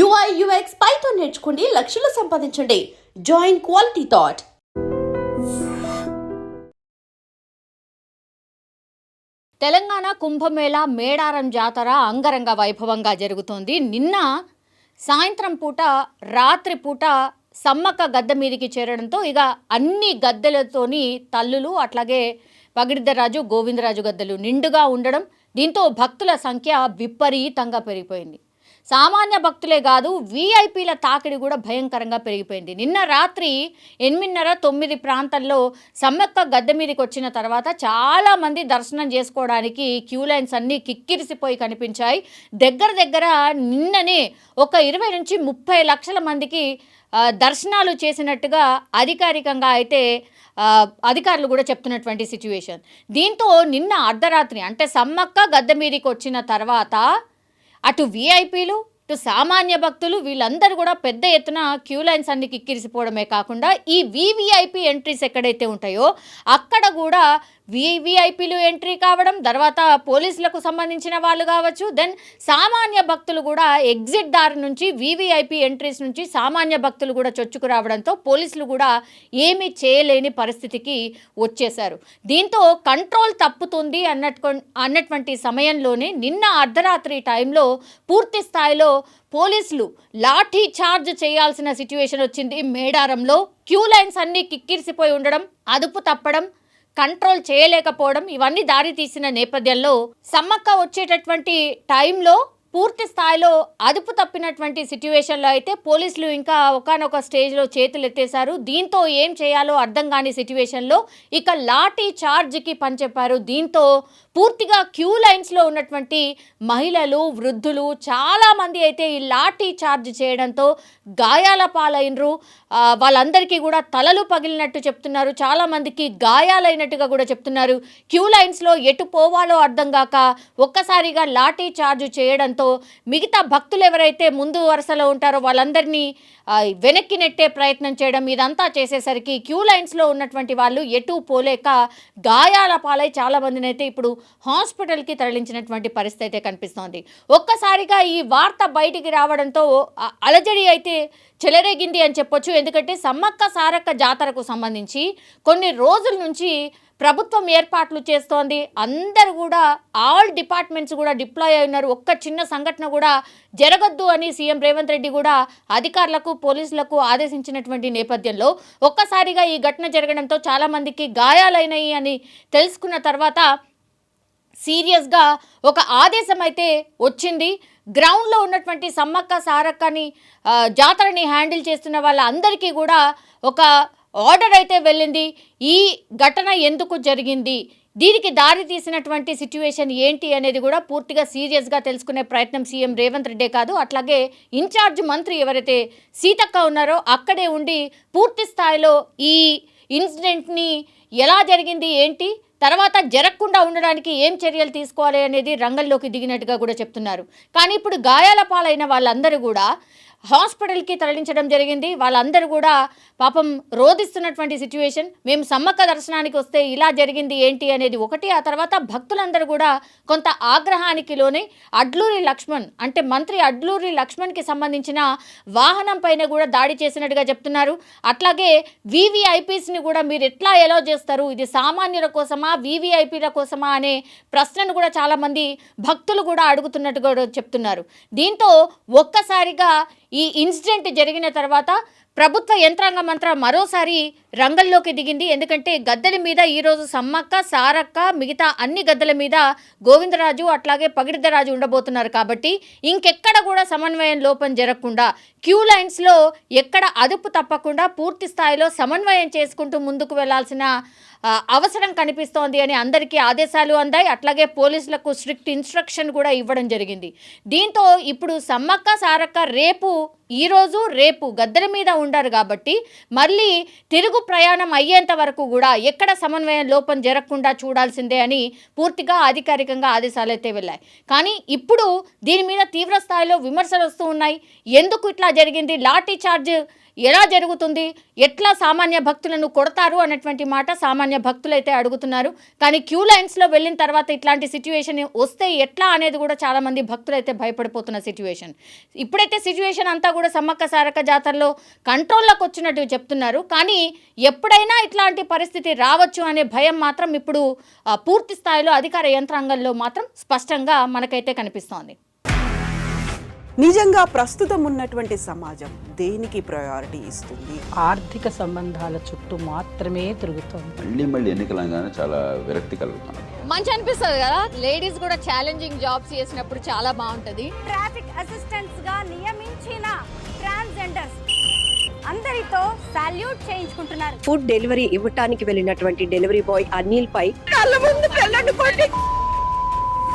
UI UX python నేర్చుకోండి, లక్షలు సంపాదించండి. Join quality thought. Telangana Kumbh Mela Medaram Jatara అంగరంగ వైభవంగా జరుగుతోంది. నిన్న సాయంత్రం పూట రాత్రి పూట సమ్మక్క గద్దె మీదికి చేరడంతో ఇక అన్ని గద్దెలతోని తల్లులు అట్లాగే పగిడిద్దరాజు గోవిందరాజు గద్దెలు నిండుగా ఉండడం, దీంతో భక్తుల సంఖ్య విపరీతంగా పెరిగిపోయింది. సామాన్య భక్తులే కాదు, వీఐపీల తాకిడి కూడా భయంకరంగా పెరిగిపోయింది. నిన్న రాత్రి 8:30-9 ప్రాంతాల్లో సమ్మక్క గద్దె మీదకి వచ్చిన తర్వాత చాలామంది దర్శనం చేసుకోవడానికి క్యూ లైన్స్ అన్నీ కిక్కిరిసిపోయి కనిపించాయి. దగ్గర నిన్ననే ఒక 20-30 లక్షల మందికి దర్శనాలు చేసినట్టుగా అధికారికంగా అయితే అధికారులు కూడా చెప్తున్నటువంటి సిచ్యువేషన్. దీంతో నిన్న అర్ధరాత్రి అంటే సమ్మక్క గద్దె మీదకి వచ్చిన తర్వాత అటు వీఐపీలు ఇటు సామాన్య భక్తులు వీళ్ళందరూ కూడా పెద్ద ఎత్తున క్యూ లైన్స్ అన్ని కిక్కిరిసిపోవడమే కాకుండా ఈ వీవీఐపీ ఎంట్రీస్ ఎక్కడైతే ఉంటాయో అక్కడ కూడా వీవీఐపీలు ఎంట్రీ కావడం, తర్వాత పోలీసులకు సంబంధించిన వాళ్ళు కావచ్చు, దెన్ సామాన్య భక్తులు కూడా ఎగ్జిట్ దారి నుంచి వీవీఐపీ ఎంట్రీస్ నుంచి సామాన్య భక్తులు కూడా చొచ్చుకు రావడంతో పోలీసులు కూడా ఏమీ చేయలేని పరిస్థితికి వచ్చేశారు. దీంతో కంట్రోల్ తప్పుతుంది అన్నటువంటి సమయంలోనే నిన్న అర్ధరాత్రి టైంలో పూర్తి స్థాయిలో పోలీసులు లాఠీ చార్జ్ చేయాల్సిన సిచ్యువేషన్ వచ్చింది. మేడారంలో క్యూ లైన్స్ అన్నీ కిక్కిరిసిపోయి ఉండడం, అదుపు తప్పడం, కంట్రోల్ చేయలేకపోవడం ఇవన్నీ దారి తీసిన నేపథ్యంలో సమ్మక్క వచ్చేటటువంటి టైంలో పూర్తి స్థాయిలో అదుపు తప్పినటువంటి సిచ్యువేషన్లో అయితే పోలీసులు ఇంకా ఒకానొక స్టేజ్లో చేతులు ఎత్తేశారు. దీంతో ఏం చేయాలో అర్థం కాని సిచ్యువేషన్లో ఇక లాఠీ చార్జ్కి పనిచెప్పారు. దీంతో పూర్తిగా క్యూ లైన్స్లో ఉన్నటువంటి మహిళలు, వృద్ధులు చాలామంది అయితే ఈ లాఠీ చార్జ్ చేయడంతో గాయాల పాలైనరు. వాళ్ళందరికీ కూడా తలలు పగిలినట్టు చెప్తున్నారు, చాలామందికి గాయాలైనట్టుగా కూడా చెప్తున్నారు. క్యూ లైన్స్లో ఎటు పోవాలో అర్థం కాక ఒక్కసారిగా లాఠీ చార్జ్ చేయడంతో మిగతా భక్తులు ఎవరైతే ముందు వరుసలో ఉంటారో వాళ్ళందరినీ వెనక్కి నెట్టే ప్రయత్నం చేయడం, ఇదంతా చేసేసరికి క్యూ లైన్స్లో ఉన్నటువంటి వాళ్ళు ఎటు పోలేక గాయాల పాలై చాలామందిని అయితే ఇప్పుడు హాస్పిటల్కి తరలించినటువంటి పరిస్థితి అయితే కనిపిస్తోంది. ఒక్కసారిగా ఈ వార్త బయటికి రావడంతో అలజడి అయితే చెలరేగింది అని చెప్పొచ్చు. ఎందుకంటే సమ్మక్క సారక్క జాతరకు సంబంధించి కొన్ని రోజుల నుంచి ప్రభుత్వం ఏర్పాట్లు చేస్తోంది. అందరూ కూడా ఆల్ డిపార్ట్మెంట్స్ కూడా డిప్లాయ్ అయి ఉన్నారు. ఒక్క చిన్న సంఘటన కూడా జరగద్దు అని సీఎం రేవంత్ రెడ్డి కూడా అధికారులకు, పోలీసులకు ఆదేశించినటువంటి నేపథ్యంలో ఒక్కసారిగా ఈ ఘటన జరగడంతో చాలామందికి గాయాలైనాయి అని తెలుసుకున్న తర్వాత సీరియస్గా ఒక ఆదేశం అయితే వచ్చింది. గ్రౌండ్లో ఉన్నటువంటి సమ్మక్క సారక్కని జాతరని హ్యాండిల్ చేస్తున్న వాళ్ళందరికీ కూడా ఒక ఆర్డర్ అయితే వెళ్ళింది. ఈ ఘటన ఎందుకు జరిగింది, దీనికి దారి తీసినటువంటి సిచ్యువేషన్ ఏంటి అనేది కూడా పూర్తిగా సీరియస్గా తెలుసుకునే ప్రయత్నం సీఎం రేవంత్ రెడ్డే కాదు, అట్లాగే ఇన్ఛార్జ్ మంత్రి ఎవరైతే సీతక్క ఉన్నారో అక్కడే ఉండి పూర్తి స్థాయిలో ఈ ఇన్సిడెంట్ని ఎలా జరిగింది ఏంటి, తర్వాత జరగకుండా ఉండడానికి ఏం చర్యలు తీసుకోవాలి అనేది రంగంలోకి దిగినట్టుగా కూడా చెప్తున్నారు. కానీ ఇప్పుడు గాయాల పాలైన వాళ్ళందరూ కూడా హాస్పిటల్కి తరలించడం జరిగింది. వాళ్ళందరూ కూడా పాపం రోధిస్తున్నటువంటి సిచ్యువేషన్. మేము సమ్మక్క దర్శనానికి వస్తే ఇలా జరిగింది ఏంటి అనేది ఒకటి. ఆ తర్వాత భక్తులందరూ కూడా కొంత ఆగ్రహానికి లోనే అడ్లూరి లక్ష్మణ్ అంటే మంత్రి అడ్లూరి లక్ష్మణ్కి సంబంధించిన వాహనం పైన కూడా దాడి చేసినట్టుగా చెప్తున్నారు. అట్లాగే వీవీఐపీస్ని కూడా మీరు ఎట్లా ఎలో చేస్తారు, ఇది సామాన్యుల కోసమా వీవీఐపీల కోసమా అనే ప్రశ్నను కూడా చాలామంది భక్తులు కూడా అడుగుతున్నట్టుగా చెప్తున్నారు. దీంతో ఒక్కసారిగా ఈ ఇన్సిడెంట్ జరిగిన తర్వాత ప్రభుత్వ యంత్రాంగం అంతా మరోసారి రంగంలోకి దిగింది. ఎందుకంటే గద్దెల మీద ఈరోజు సమ్మక్క సారక్క మిగతా అన్ని గద్దెల మీద గోవిందరాజు అట్లాగే పగిడిద్దరాజు ఉండబోతున్నారు. కాబట్టి ఇంకెక్కడ కూడా సమన్వయం లోపం జరగకుండా క్యూ లైన్స్లో ఎక్కడ అదుపు తప్పకుండా పూర్తి స్థాయిలో సమన్వయం చేసుకుంటూ ముందుకు వెళ్లాల్సిన అవసరం కనిపిస్తోంది అని అందరికీ ఆదేశాలు అందాయి. అట్లాగే పోలీసులకు స్ట్రిక్ట్ ఇన్స్ట్రక్షన్ కూడా ఇవ్వడం జరిగింది. దీంతో ఇప్పుడు సమ్మక్క సారక్క రేపు ఈరోజు రేపు గద్దెల మీద ఉండరు కాబట్టి మళ్ళీ తిరుగు ప్రయాణం అయ్యేంత వరకు కూడా ఎక్కడ సమన్వయం లోపం జరగకుండా చూడాల్సిందే అని పూర్తిగా అధికారికంగా ఆదేశాలు అయితే వెళ్ళాయి. కానీ ఇప్పుడు దీని మీద తీవ్ర స్థాయిలో విమర్శలు వస్తూ ఉన్నాయి. ఎందుకు ఇట్లా జరిగింది, లాఠీ చార్జ్ ఎలా జరుగుతుంది, ఎట్లా సామాన్య భక్తులను కొడతారు అన్నటువంటి మాట సామాన్య భక్తులు అయితే అడుగుతున్నారు. కానీ క్యూ లైన్స్లో వెళ్ళిన తర్వాత ఇట్లాంటి సిచ్యువేషన్ వస్తే ఎట్లా అనేది కూడా చాలామంది భక్తులు అయితే భయపడిపోతున్న సిచ్యువేషన్. ఇప్పుడైతే సిచ్యువేషన్ అంతా కూడా సమ్మక్క సారక్క జాతరలో కంట్రోల్లోకి వచ్చినట్టు చెప్తున్నారు. కానీ ఎప్పుడైనా ఇట్లాంటి పరిస్థితి రావచ్చు అనే భయం మాత్రం ఇప్పుడు పూర్తి స్థాయిలో అధికార యంత్రాంగంలో మాత్రం స్పష్టంగా మనకైతే కనిపిస్తోంది. నిజంగా ప్రస్తుతం ఉన్నటువంటి సమాజం దేనికి ప్రయారిటీ ఇస్తుంది? ఆర్థిక సంబంధాల చుట్టూ మాత్రమే తిరుగుతుంది. మళ్ళీ ఎన్నికలంగానే చాలా విరక్తి కలుగుతాను. మంచి అనిపిస్తుంది కదా, లేడీస్ కూడా ఛాలెంజింగ్ జాబ్స్ చేసినప్పుడు చాలా బాగుంటుంది. ట్రాఫిక్ అసిస్టెంట్స్ గా నియమించిన ట్రాన్స్జెండర్స్ అందరితో సాల్యూట్ చేయించుకుంటున్నారు. ఫుడ్ డెలివరీ ఇవ్వటానికి వెళ్ళినటువంటి డెలివరీ బాయ్ అనిల్ పై కళ్ళ ముందు